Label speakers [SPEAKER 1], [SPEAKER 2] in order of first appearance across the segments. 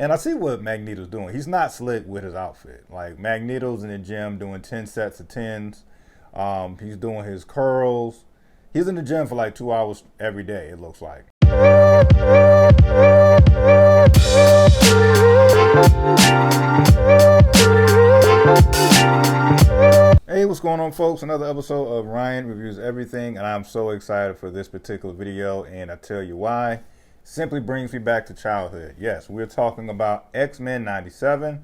[SPEAKER 1] And I see what Magneto's doing. He's not slick with his outfit. Like Magneto's in the gym doing 10 sets of tens. He's doing his curls. He's in the gym for like 2 hours every day, it looks like. Hey, what's going on, folks? Another episode of Ryan Reviews Everything, and I'm so excited for this particular video, and I tell you why. Simply brings me back to childhood. Yes, we're talking about X-Men 97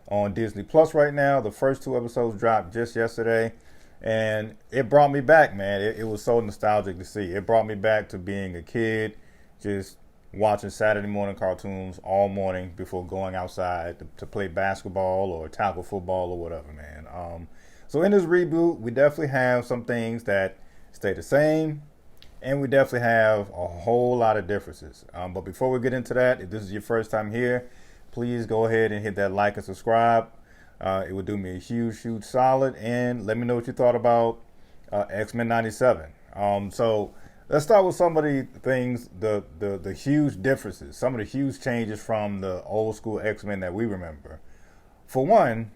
[SPEAKER 1] on Disney Plus right now. The first 2 episodes dropped just yesterday, and it brought me back, man. It was so nostalgic to see. It brought me back to being a kid, just watching Saturday morning cartoons all morning before going outside to play basketball or tackle football or whatever, man. So in this reboot, we definitely have some things that stay the same, and we definitely have a whole lot of differences. But before we get into that, if this is your first time here, please go ahead and hit that like and subscribe. It would do me a huge solid, and let me know what you thought about X-Men 97. So let's start with some of the things, the huge differences, some of the huge changes from the old school X-Men that we remember. For one,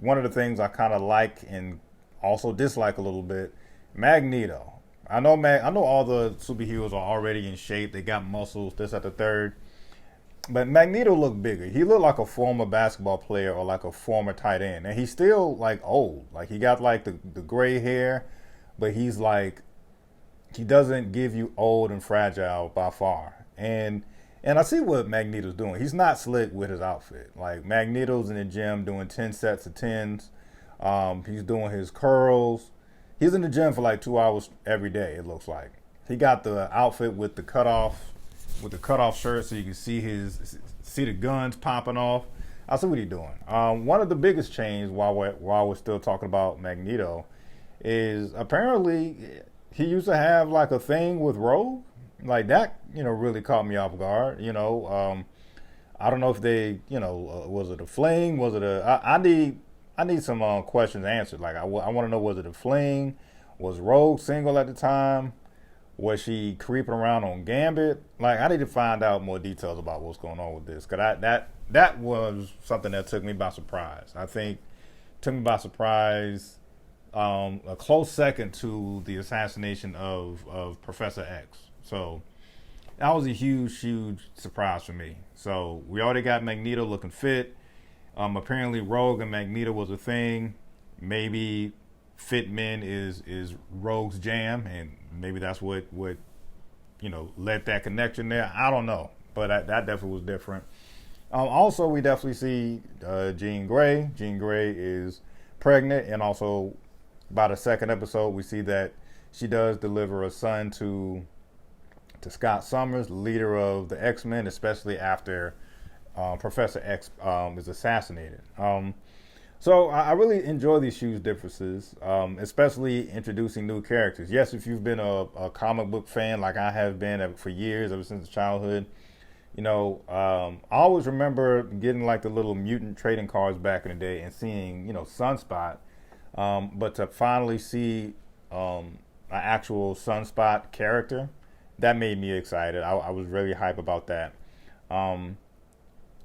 [SPEAKER 1] one of the things I kind of like and also dislike a little bit, Magneto. I know all the superheroes are already in shape. They got muscles, this, at the third. But Magneto looked bigger. He looked like a former basketball player or like a former tight end. And he's still like old. Like he got like the gray hair, but he's like, he doesn't give you old and fragile by far. And I see what Magneto's doing. He's not slick with his outfit. Like Magneto's in the gym doing 10 sets of tens. He's doing his curls. He's in the gym for like 2 hours every day, it looks like. He got the outfit with the cutoff shirt, so you can see the guns popping off. I see what he's doing. One of the biggest changes while we're still talking about Magneto is apparently he used to have like a thing with Rogue. Like that, really caught me off guard. I don't know if they, was it a fling? Was it I need some questions answered. Like I want to know, was it a fling? Was Rogue single at the time? Was she creeping around on Gambit? Like I need to find out more details about what's going on with this. Cause that was something that took me by surprise. I think took me by surprise. A close second to the assassination of Professor X. So that was a huge surprise for me. So we already got Magneto looking fit. Apparently Rogue and Magneto was a thing. Maybe fit men is Rogue's jam, and maybe that's what led that connection there. I don't know, but that definitely was different. Also, we definitely see Jean Grey. Jean Grey is pregnant, and also by the second episode, we see that she does deliver a son to Scott Summers, leader of the X-Men, especially after Professor X is assassinated. So I really enjoy these huge differences, especially introducing new characters. Yes, if you've been a comic book fan like I have been for years, ever since childhood, I always remember getting like the little mutant trading cards back in the day and seeing, Sunspot. But to finally see an actual Sunspot character, that made me excited. I was really hype about that.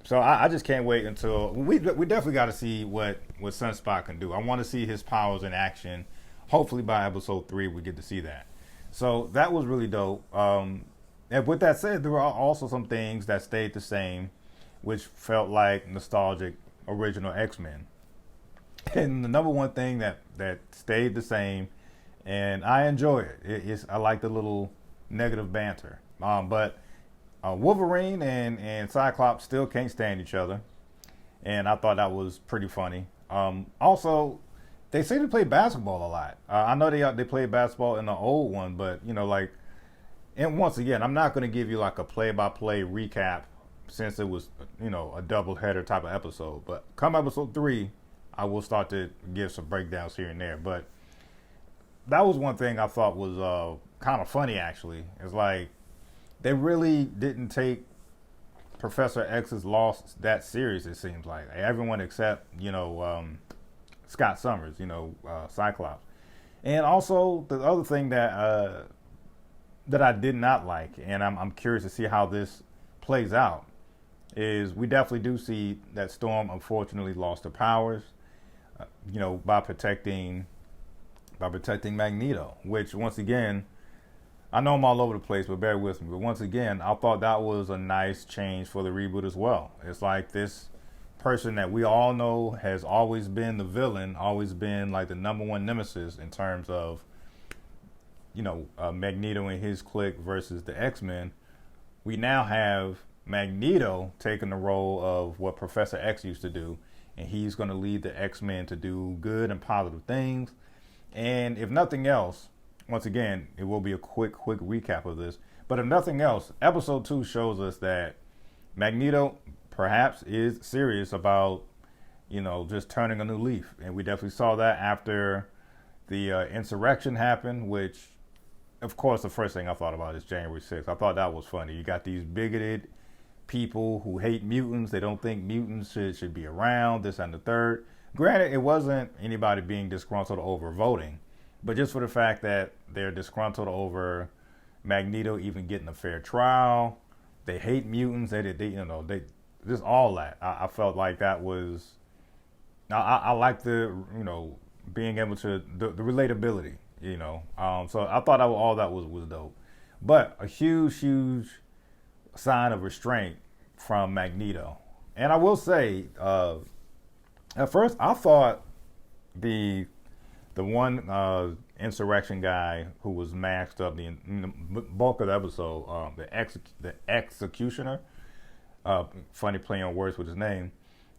[SPEAKER 1] So I just can't wait until we definitely got to see what Sunspot can do. I want to see his powers in action. Hopefully by episode 3 we get to see that. So that was really dope. And with that said, there were also some things that stayed the same, which felt like nostalgic original X-Men. And the number one thing that stayed the same, and I enjoy it, I like the little negative banter. But Wolverine and Cyclops still can't stand each other, and I thought that was pretty funny. Also, they seem to play basketball a lot. I know they played basketball in the old one, but and once again, I'm not going to give you like a play-by-play recap since it was a double-header type of episode. But come episode 3, I will start to give some breakdowns here and there. But that was one thing I thought was kind of funny, actually. It's like they really didn't take Professor X's loss that serious, it seems like. Everyone except, Scott Summers, Cyclops. And also, the other thing that I did not like, and I'm curious to see how this plays out, is we definitely do see that Storm unfortunately lost her powers, by protecting Magneto, which once again, I know I'm all over the place, but bear with me. But once again, I thought that was a nice change for the reboot as well. It's like this person that we all know has always been the villain, always been like the number one nemesis in terms of, Magneto and his clique versus the X-Men. We now have Magneto taking the role of what Professor X used to do, and he's going to lead the X-Men to do good and positive things. And if nothing else, once again, it will be a quick recap of this. But if nothing else, episode 2 shows us that Magneto perhaps is serious about, just turning a new leaf. And we definitely saw that after the insurrection happened, which, of course, the first thing I thought about is January 6th. I thought that was funny. You got these bigoted people who hate mutants. They don't think mutants should be around, this and the third. Granted, it wasn't anybody being disgruntled over voting, but just for the fact that they're disgruntled over Magneto even getting a fair trial. They hate mutants. They just all that. I felt like that was, I like the, being able to, the relatability, So I thought all that was dope. But a huge sign of restraint from Magneto. And I will say, at first, I thought the one insurrection guy who was masked up the bulk of the episode, the executioner, funny play on words with his name,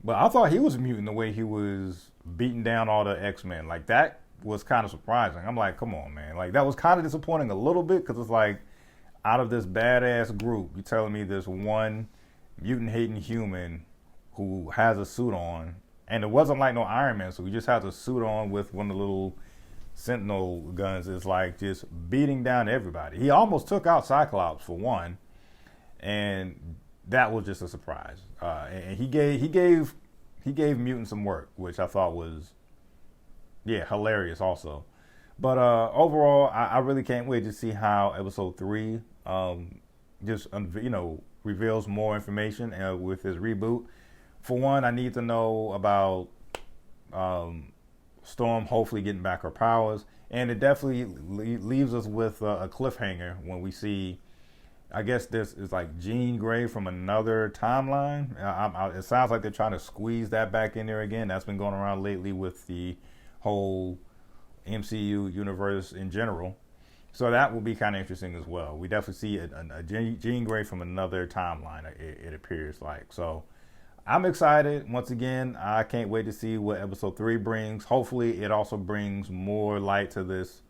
[SPEAKER 1] but I thought he was mutant the way he was beating down all the X-Men. Like, that was kind of surprising. I'm like, come on, man. Like, that was kind of disappointing a little bit, because it's like, out of this badass group, you're telling me this one mutant-hating human who has a suit on. And it wasn't like no Iron Man, so he just has a suit on with one of the little Sentinel guns. It's like just beating down everybody. He almost took out Cyclops for one, and that was just a surprise. And he gave Mutant some work, which I thought was, hilarious also. But overall, I really can't wait to see how episode 3 reveals more information with his reboot. For one, I need to know about Storm hopefully getting back her powers. And it definitely leaves us with a cliffhanger when we see, I guess this is like Jean Grey from another timeline. It sounds like they're trying to squeeze that back in there again. That's been going around lately with the whole MCU universe in general. So that will be kind of interesting as well. We definitely see a Jean Grey from another timeline, it appears like. So I'm excited. Once again, I can't wait to see what episode 3 brings. Hopefully, it also brings more light to this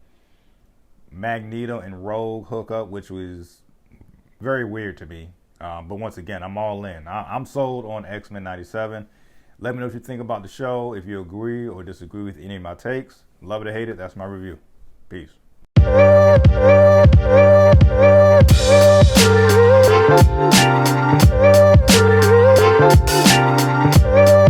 [SPEAKER 1] Magneto and Rogue hookup, which was very weird to me. But once again, I'm all in. I'm sold on X-Men 97. Let me know what you think about the show. If you agree or disagree with any of my takes. Love it or hate it, that's my review. Peace.